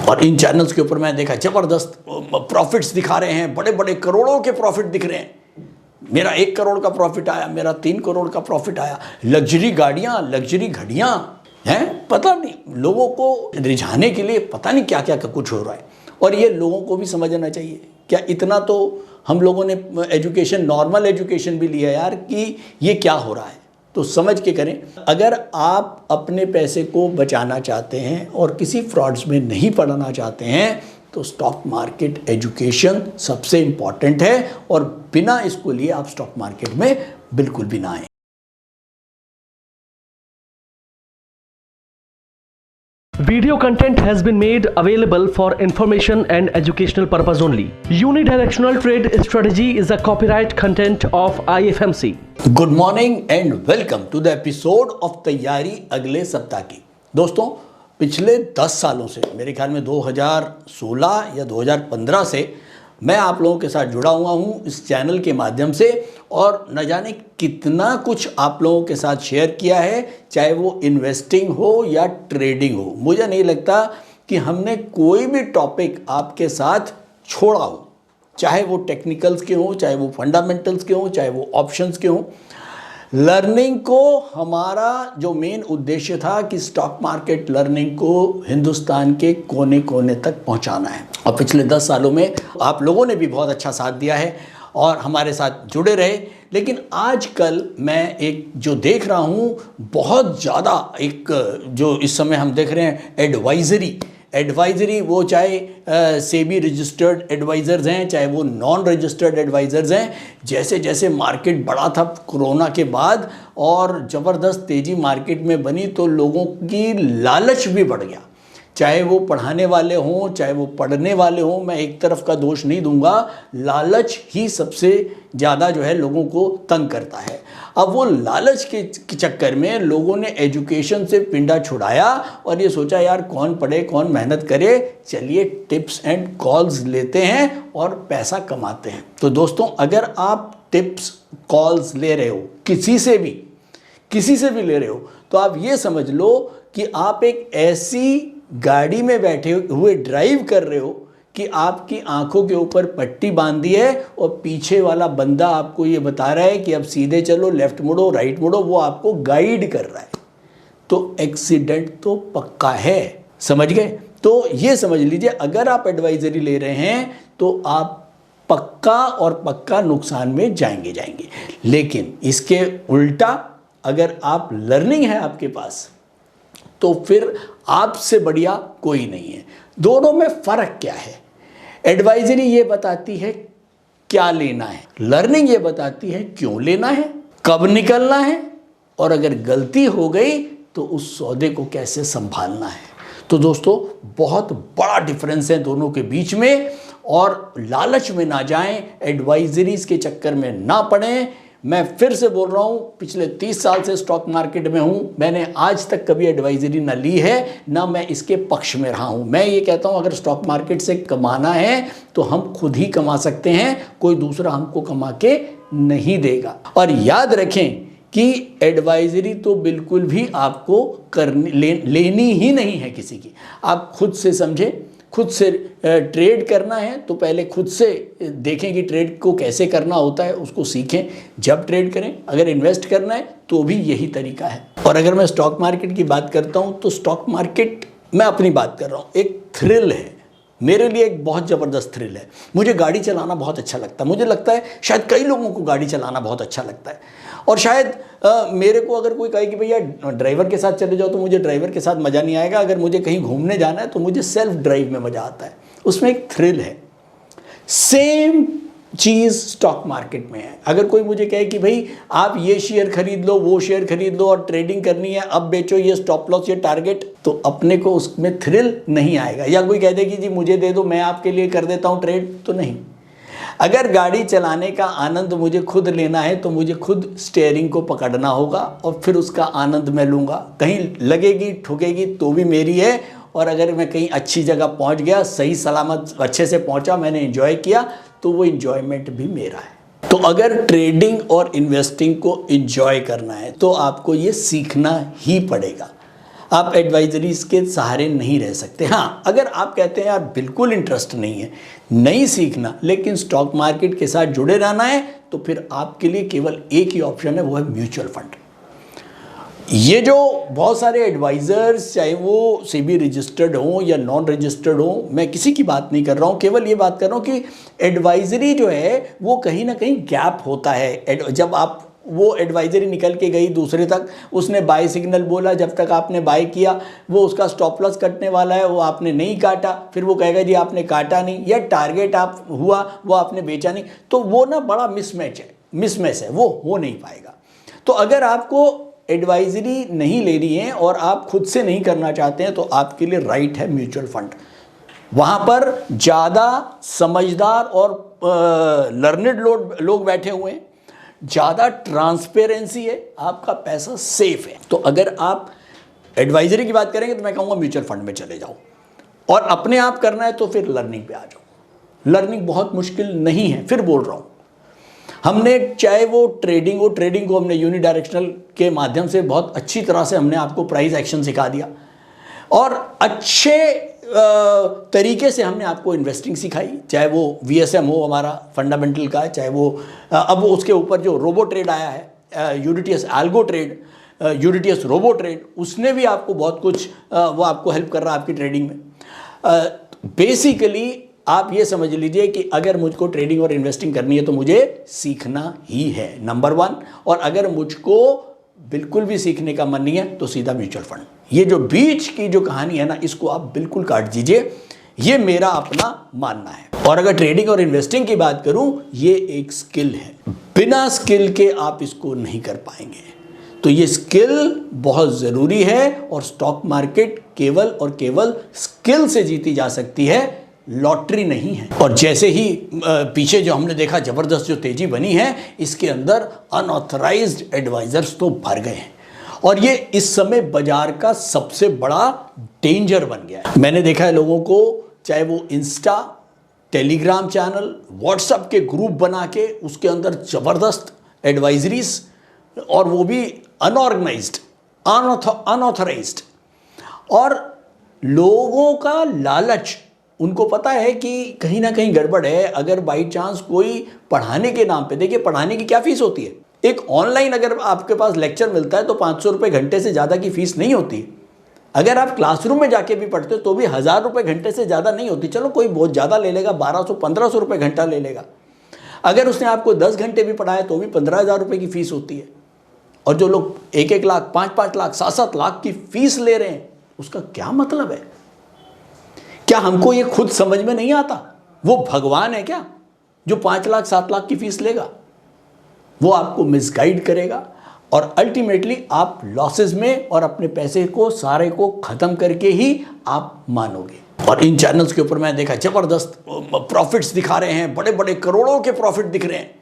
और इन चैनल्स के ऊपर मैं देखा ज़बरदस्त प्रॉफिट्स दिखा रहे हैं, बड़े बड़े करोड़ों के प्रॉफिट दिख रहे हैं। मेरा 1 करोड़ का प्रॉफिट आया, मेरा 3 करोड़ का प्रॉफिट आया। लग्जरी गाड़ियाँ, लग्जरी घड़ियाँ हैं, पता नहीं लोगों को रिझाने के लिए पता नहीं क्या क्या कुछ हो रहा है। और ये लोगों को भी समझना चाहिए। क्या इतना तो हम लोगों ने एजुकेशन, नॉर्मल एजुकेशन भी लिया यार, कि ये क्या हो रहा है, तो समझ के करें। अगर आप अपने पैसे को बचाना चाहते हैं और किसी फ्रॉड्स में नहीं पड़ना चाहते हैं तो स्टॉक मार्केट एजुकेशन सबसे इम्पॉर्टेंट है, और बिना इसको लिए आप स्टॉक मार्केट में बिल्कुल भी ना आए। Video content has been made available for information and educational purpose only. Unidirectional trade strategy is a copyright content of IFMC. Good morning and welcome to the episode of तैयारी अगले सप्ताह की। दोस्तों, पिछले 10 सालों से, मेरे ख्याल में 2016 या 2015 से मैं आप लोगों के साथ जुड़ा हुआ हूँ इस चैनल के माध्यम से, और न जाने कितना कुछ आप लोगों के साथ शेयर किया है, चाहे वो इन्वेस्टिंग हो या ट्रेडिंग हो। मुझे नहीं लगता कि हमने कोई भी टॉपिक आपके साथ छोड़ा हो, चाहे वो टेक्निकल्स के हों, चाहे वो फंडामेंटल्स के हों, चाहे वो ऑप्शंस के हों। लर्निंग को हमारा जो मेन उद्देश्य था कि स्टॉक मार्केट लर्निंग को हिंदुस्तान के कोने कोने तक पहुंचाना है। और पिछले 10 सालों में आप लोगों ने भी बहुत अच्छा साथ दिया है और हमारे साथ जुड़े रहे। लेकिन आजकल मैं एक जो देख रहा हूँ, बहुत ज़्यादा एक जो इस समय हम देख रहे हैं एडवाइज़री, वो चाहे सेबी रजिस्टर्ड एडवाइज़र्स हैं, चाहे वो नॉन रजिस्टर्ड एडवाइज़र्स हैं। जैसे जैसे मार्केट बढ़ा था कोरोना के बाद और ज़बरदस्त तेज़ी मार्केट में बनी, तो लोगों की लालच भी बढ़ गया। चाहे वो पढ़ाने वाले हों, चाहे वो पढ़ने वाले हों, मैं एक तरफ का दोष नहीं दूंगा, लालच ही सबसे ज़्यादा जो है लोगों को तंग करता है। अब वो लालच के चक्कर में लोगों ने एजुकेशन से पिंडा छुड़ाया और ये सोचा यार कौन पढ़े कौन मेहनत करे, चलिए टिप्स एंड कॉल्स लेते हैं और पैसा कमाते हैं। तो दोस्तों, अगर आप टिप्स कॉल्स ले रहे हो किसी से भी ले रहे हो, तो आप ये समझ लो कि आप एक ऐसी गाड़ी में बैठे हुए ड्राइव कर रहे हो कि आपकी आंखों के ऊपर पट्टी बांधी है और पीछे वाला बंदा आपको ये बता रहा है कि अब सीधे चलो, लेफ्ट मुड़ो, राइट मुड़ो, वो आपको गाइड कर रहा है। तो एक्सीडेंट तो पक्का है, समझ गए। तो ये समझ लीजिए, अगर आप एडवाइजरी ले रहे हैं तो आप पक्का नुकसान में जाएंगे। लेकिन इसके उल्टा अगर आप लर्निंग है आपके पास, तो फिर आपसे बढ़िया कोई नहीं है। दोनों में फ़र्क क्या है? एडवाइजरी ये बताती है क्या लेना है, लर्निंग ये बताती है क्यों लेना है, कब निकलना है, और अगर गलती हो गई तो उस सौदे को कैसे संभालना है। तो दोस्तों, बहुत बड़ा डिफरेंस है दोनों के बीच में, और लालच में ना जाएं, एडवाइजरीज के चक्कर में ना पड़ें। मैं फिर से बोल रहा हूँ, पिछले 30 साल से स्टॉक मार्केट में हूँ, मैंने आज तक कभी एडवाइजरी ना ली है, ना मैं इसके पक्ष में रहा हूँ। मैं ये कहता हूँ, अगर स्टॉक मार्केट से कमाना है तो हम खुद ही कमा सकते हैं, कोई दूसरा हमको कमा के नहीं देगा। और याद रखें कि एडवाइजरी तो बिल्कुल भी आपको लेनी ही नहीं है किसी की। आप खुद से समझें, खुद से ट्रेड करना है तो पहले खुद से देखें कि ट्रेड को कैसे करना होता है, उसको सीखें, जब ट्रेड करें। अगर इन्वेस्ट करना है तो भी यही तरीका है। और अगर मैं स्टॉक मार्केट की बात करता हूं, तो स्टॉक मार्केट, मैं अपनी बात कर रहा हूं, एक थ्रिल है मेरे लिए, एक बहुत ज़बरदस्त थ्रिल है। मुझे गाड़ी चलाना बहुत अच्छा लगता है। मुझे लगता है शायद कई लोगों को गाड़ी चलाना बहुत अच्छा लगता है, और शायद मेरे को अगर कोई कहे कि भैया ड्राइवर के साथ चले जाओ, तो मुझे ड्राइवर के साथ मज़ा नहीं आएगा। अगर मुझे कहीं घूमने जाना है तो मुझे सेल्फ ड्राइव में मज़ा आता है, उसमें एक थ्रिल है। सेम चीज़ स्टॉक मार्केट में है। अगर कोई मुझे कहे कि भाई आप ये शेयर खरीद लो, वो शेयर खरीद लो और ट्रेडिंग करनी है, अब बेचो, ये स्टॉप लॉस, ये टारगेट, तो अपने को उसमें थ्रिल नहीं आएगा। या कोई कह दे कि जी मुझे दे दो, मैं आपके लिए कर देता हूँ ट्रेड, तो नहीं। अगर गाड़ी चलाने का आनंद मुझे खुद लेना है तो मुझे खुद स्टीयरिंग को पकड़ना होगा और फिर उसका आनंद मैं लूँगा। कहीं लगेगी ठुकेगी तो भी मेरी है, और अगर मैं कहीं अच्छी जगह पहुँच गया, सही सलामत अच्छे से पहुँचा, मैंने एंजॉय किया, तो वो एंजॉयमेंट भी मेरा है। तो अगर ट्रेडिंग और इन्वेस्टिंग को एंजॉय करना है तो आपको ये सीखना ही पड़ेगा। आप एडवाइजरीज के सहारे नहीं रह सकते। हाँ, अगर आप कहते हैं यार बिल्कुल इंटरेस्ट नहीं है, नहीं सीखना, लेकिन स्टॉक मार्केट के साथ जुड़े रहना है, तो फिर आपके लिए केवल एक ही ऑप्शन है, वो है म्यूचुअल फंड। ये जो बहुत सारे एडवाइज़र्स, चाहे वो सेबी रजिस्टर्ड हों या नॉन रजिस्टर्ड हों, मैं किसी की बात नहीं कर रहा हूँ, केवल ये बात कर रहा हूँ कि एडवाइजरी जो है वो कहीं ना कहीं गैप होता है। जब आप वो एडवाइजरी निकल के गई दूसरे तक, उसने बाय सिग्नल बोला, जब तक आपने बाय किया वो उसका स्टॉप लॉस कटने वाला है, वो आपने नहीं काटा, फिर वो कहेगा जी आपने काटा नहीं, या टारगेट आप हुआ वो आपने बेचा नहीं, तो वो ना बड़ा मिसमैच है, वो हो नहीं पाएगा। तो अगर आपको एडवाइजरी नहीं लेनी है और आप खुद से नहीं करना चाहते हैं, तो आपके लिए राइट है म्यूचुअल फंड। वहाँ पर ज़्यादा समझदार और लर्नेड लोग बैठे हुए हैं, ज़्यादा ट्रांसपेरेंसी है, आपका पैसा सेफ है। तो अगर आप एडवाइजरी की बात करेंगे तो मैं कहूँगा म्यूचुअल फंड में चले जाओ, और अपने आप करना है तो फिर लर्निंग पे आ जाओ। लर्निंग बहुत मुश्किल नहीं है, फिर बोल रहा हूँ। हमने चाहे वो ट्रेडिंग को हमने यूनिडायरेक्शनल के माध्यम से बहुत अच्छी तरह से हमने आपको प्राइस एक्शन सिखा दिया, और अच्छे तरीके से हमने आपको इन्वेस्टिंग सिखाई, चाहे वो VSM हो हमारा फंडामेंटल का, चाहे वो अब उसके ऊपर जो रोबो ट्रेड आया है, यूनिटीएस एल्गो ट्रेड, यूनिटीएस रोबो ट्रेड, उसने भी आपको बहुत कुछ वो आपको हेल्प कर रहा है आपकी ट्रेडिंग में। बेसिकली आप ये समझ लीजिए कि अगर मुझको ट्रेडिंग और इन्वेस्टिंग करनी है तो मुझे सीखना ही है, नंबर 1। और अगर मुझको बिल्कुल भी सीखने का मन नहीं है तो सीधा म्यूचुअल फंड। ये जो बीच की जो कहानी है ना, इसको आप बिल्कुल काट दीजिए, ये मेरा अपना मानना है। और अगर ट्रेडिंग और इन्वेस्टिंग की बात करूं, ये एक स्किल है, बिना स्किल के आप इसको नहीं कर पाएंगे। तो ये स्किल बहुत ज़रूरी है, और स्टॉक मार्केट केवल और केवल स्किल से जीती जा सकती है, लॉटरी नहीं है। और जैसे ही पीछे जो हमने देखा ज़बरदस्त जो तेजी बनी है, इसके अंदर अनऑथराइज्ड एडवाइजर्स तो भर गए हैं, और ये इस समय बाजार का सबसे बड़ा डेंजर बन गया है। मैंने देखा है लोगों को, चाहे वो इंस्टा, टेलीग्राम चैनल, व्हाट्सएप के ग्रुप बना के उसके अंदर ज़बरदस्त एडवाइजरीज, और वो भी अनऑर्गेनाइज्ड, अनऑथराइज्ड, और लोगों का लालच, उनको पता है कि कहीं ना कहीं गड़बड़ है। अगर बाई चांस कोई पढ़ाने के नाम पे, देखिए पढ़ाने की क्या फीस होती है, एक ऑनलाइन अगर आपके पास लेक्चर मिलता है तो 500 रुपये घंटे से ज़्यादा की फीस नहीं होती। अगर आप क्लासरूम में जाके भी पढ़ते हो तो भी 1000 रुपये घंटे से ज़्यादा नहीं होती। चलो कोई बहुत ज़्यादा ले लेगा, 1200-1500 रुपये घंटा ले लेगा। अगर उसने आपको 10 घंटे भी पढ़ाया तो भी 15,000 रुपये की फ़ीस होती है। और जो लोग 1-1 लाख, 5-5 लाख, 7-7 लाख की फ़ीस ले रहे हैं, उसका क्या मतलब है? क्या हमको ये खुद समझ में नहीं आता? वो भगवान है क्या जो 5 लाख 7 लाख की फीस लेगा? वो आपको मिसगाइड करेगा, और अल्टीमेटली आप लॉसेस में और अपने पैसे को सारे को ख़त्म करके ही आप मानोगे। और इन चैनल्स के ऊपर मैंने देखा ज़बरदस्त प्रॉफिट्स दिखा रहे हैं, बड़े बड़े करोड़ों के प्रॉफिट दिख रहे हैं।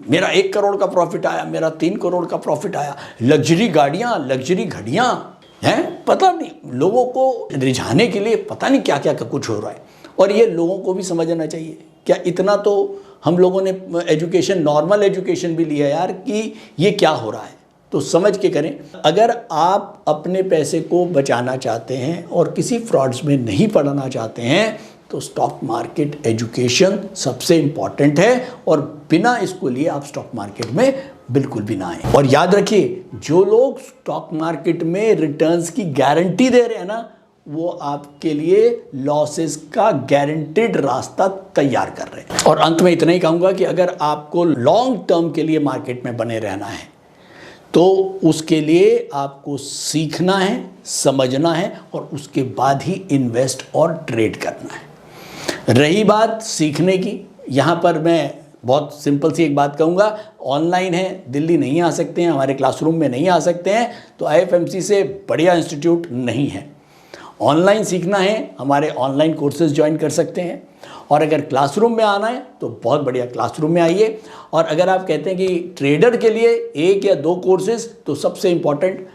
मेरा 1 करोड़ का प्रॉफिट आया, मेरा 3 करोड़ का प्रॉफिट आया, लग्जरी गाड़ियाँ, लग्जरी घड़ियाँ हैं, पता नहीं लोगों को रिझाने के लिए पता नहीं क्या क्या कुछ हो रहा है। और ये लोगों को भी समझना चाहिए। क्या इतना तो हम लोगों ने एजुकेशन, नॉर्मल एजुकेशन भी लिया यार, कि ये क्या हो रहा है, तो समझ के करें। अगर आप अपने पैसे को बचाना चाहते हैं और किसी फ्रॉड्स में नहीं पड़ना चाहते हैं, तो स्टॉक मार्केट एजुकेशन सबसे इम्पॉर्टेंट है, और बिना इसको लिए आप स्टॉक मार्केट में बिल्कुल भी ना आए। और याद रखिए, जो लोग स्टॉक मार्केट में रिटर्न्स की गारंटी दे रहे हैं ना, वो आपके लिए लॉसेस का गारंटेड रास्ता तैयार कर रहे हैं। और अंत में इतना ही कहूँगा कि अगर आपको लॉन्ग टर्म के लिए मार्केट में बने रहना है, तो उसके लिए आपको सीखना है, समझना है, और उसके बाद ही इन्वेस्ट और ट्रेड करना है। रही बात सीखने की, यहाँ पर मैं बहुत सिंपल सी एक बात कहूँगा, ऑनलाइन है, दिल्ली नहीं आ सकते हैं, हमारे क्लासरूम में नहीं आ सकते हैं, तो IFMC से बढ़िया इंस्टीट्यूट नहीं है। ऑनलाइन सीखना है, हमारे ऑनलाइन कोर्सेज ज्वाइन कर सकते हैं, और अगर क्लासरूम में आना है तो बहुत बढ़िया क्लासरूम में आइए। और अगर आप कहते हैं कि ट्रेडर के लिए 1 या 2 कोर्सेज, तो सबसे इम्पॉर्टेंट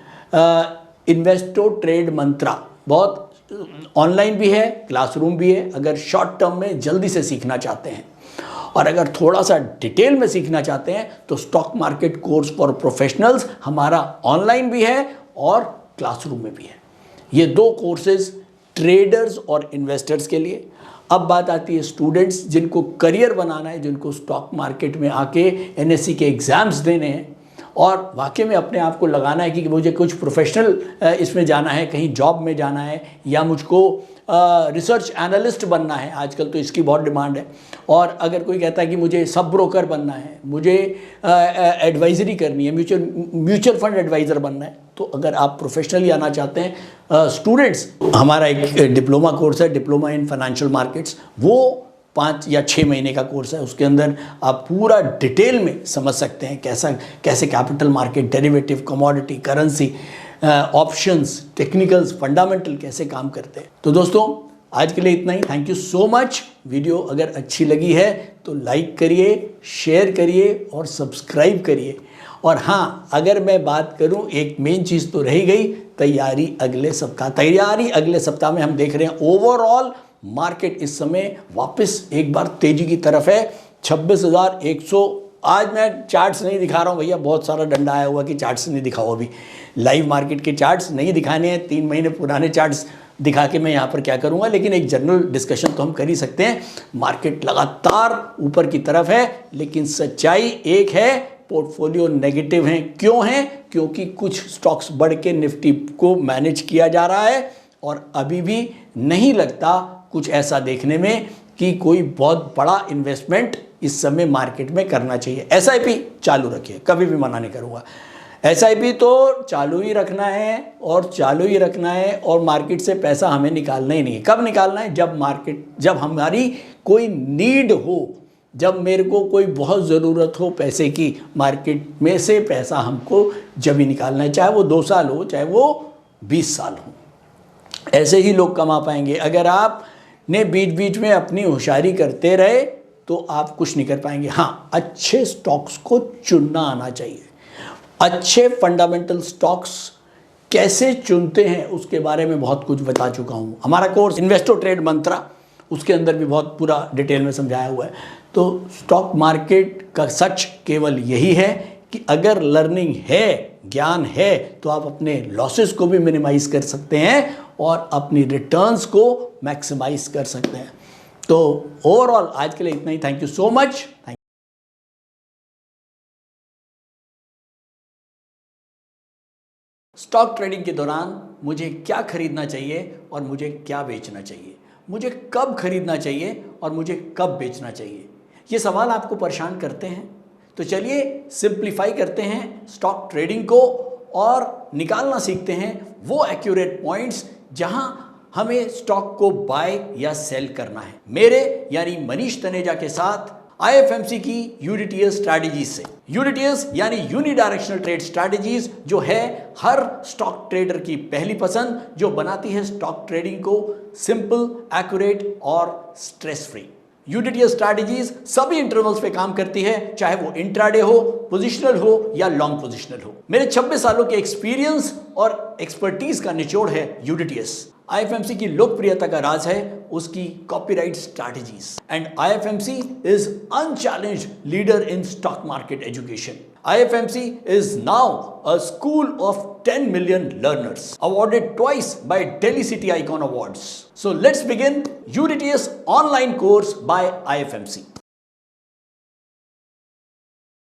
इन्वेस्टो ट्रेड मंत्रा, बहुत ऑनलाइन भी है, क्लासरूम भी है, अगर शॉर्ट टर्म में जल्दी से सीखना चाहते हैं। और अगर थोड़ा सा डिटेल में सीखना चाहते हैं तो stock market course for professionals हमारा ऑनलाइन भी है और क्लासरूम में भी है। ये दो कोर्सेज ट्रेडर्स और इन्वेस्टर्स के लिए। अब बात आती है स्टूडेंट्स जिनको करियर बनाना है, जिनको स्टॉक मार्केट में आके एनएससी के एग्ज़ाम्स देने हैं और वाकई में अपने आप को लगाना है कि मुझे कुछ प्रोफेशनल इसमें जाना है, कहीं जॉब में जाना है, या मुझको रिसर्च एनालिस्ट बनना है। आजकल तो इसकी बहुत डिमांड है। और अगर कोई कहता है कि मुझे सब ब्रोकर बनना है, मुझे एडवाइजरी करनी है, म्यूचुअल फंड एडवाइज़र बनना है, तो अगर आप प्रोफेशनली आना चाहते हैं स्टूडेंट्स, हमारा एक डिप्लोमा कोर्स है, डिप्लोमा इन फाइनेंशियल मार्केट्स। वो 5 या 6 महीने का कोर्स है। उसके अंदर आप पूरा डिटेल में समझ सकते हैं कैसे capital market, derivative, commodity, currency, options, technicals, fundamental कैसे काम करते हैं। तो दोस्तों आज के लिए इतना ही। Thank you so much. Video अगर अच्छी लगी है तो लाइक करिए, शेयर करिए और सब्सक्राइब करिए। और हाँ, अगर मैं बात करूं, एक मेन चीज़ तो रही गई, तैयारी अगले सप्ताह में हम देख रहे हैं ओवरऑल मार्केट इस समय वापस एक बार तेजी की तरफ है। 26,100। आज मैं चार्ट्स नहीं दिखा रहा हूँ भैया, बहुत सारा डंडा आया हुआ कि चार्ट्स नहीं दिखाओ। अभी लाइव मार्केट के चार्ट्स नहीं दिखाने हैं, 3 महीने पुराने चार्ट्स दिखा के मैं यहाँ पर क्या करूँगा, लेकिन एक जनरल डिस्कशन तो हम कर ही सकते हैं। मार्केट लगातार ऊपर की तरफ है, लेकिन सच्चाई एक है, पोर्टफोलियो नेगेटिव हैं। क्यों हैं? क्योंकि कुछ स्टॉक्स बढ़ के निफ्टी को मैनेज किया जा रहा है और अभी भी नहीं लगता कुछ ऐसा देखने में कि कोई बहुत बड़ा इन्वेस्टमेंट इस समय मार्केट में करना चाहिए। एसआईपी चालू रखिए, कभी भी मना नहीं करूँगा। एसआईपी तो चालू ही रखना है और चालू ही रखना है, और मार्केट से पैसा हमें निकालना ही नहीं है। कब निकालना है? जब हमारी कोई नीड हो, जब मेरे को कोई बहुत ज़रूरत हो पैसे की, मार्केट में से पैसा हमको जब ही निकालना है, चाहे वो 2 साल हो, चाहे वो 20 साल हो। ऐसे ही लोग कमा पाएंगे। अगर आप ने बीच बीच में अपनी होशियारी करते रहे तो आप कुछ नहीं कर पाएंगे। हाँ, अच्छे स्टॉक्स को चुनना आना चाहिए। अच्छे फंडामेंटल स्टॉक्स कैसे चुनते हैं उसके बारे में बहुत कुछ बता चुका हूँ। हमारा कोर्स इन्वेस्टो ट्रेड मंत्रा, उसके अंदर भी बहुत पूरा डिटेल में समझाया हुआ है। तो स्टॉक मार्केट का सच केवल यही है कि अगर लर्निंग है, ज्ञान है, तो आप अपने लॉसेस को भी मिनिमाइज कर सकते हैं और अपनी रिटर्न्स को मैक्सिमाइज कर सकते हैं। तो ओवरऑल आज के लिए इतना ही। Thank you so much. Stock trading के दौरान मुझे क्या खरीदना चाहिए और मुझे क्या बेचना चाहिए, मुझे कब खरीदना चाहिए और मुझे कब बेचना चाहिए, ये सवाल आपको परेशान करते हैं। तो चलिए सिंप्लीफाई करते हैं स्टॉक ट्रेडिंग को और निकालना सीखते हैं वो एक्यूरेट पॉइंट्स जहां हमें स्टॉक को बाय या सेल करना है। मेरे यानी मनीष तनेजा के साथ आईएफएमसी की यूडीटीएस स्ट्रैटेजीज से। यूडीटीएस यानी यूनिडायरेक्शनल ट्रेड स्ट्रैटेजीज, जो है हर स्टॉक ट्रेडर की पहली पसंद, जो बनाती है स्टॉक ट्रेडिंग को सिंपल, एक्यूरेट और स्ट्रेस फ्री। यूडीटीएस स्ट्रैटेजीज सभी इंटरवल्स पे काम करती है, चाहे वो इंट्राडे हो, पोजिशनल हो या लॉन्ग पोजिशनल हो। मेरे 26 सालों के एक्सपीरियंस और एक्सपर्टीज का निचोड़ है यूडीटीएस। आईएफएमसी की लोकप्रियता का राज है उसकी copyright strategies, and IFMC is unchallenged leader in stock market education. IFMC is now a school of 10 million learners, awarded twice by Delhi City Icon Awards. So let's begin UDTS online course by IFMC.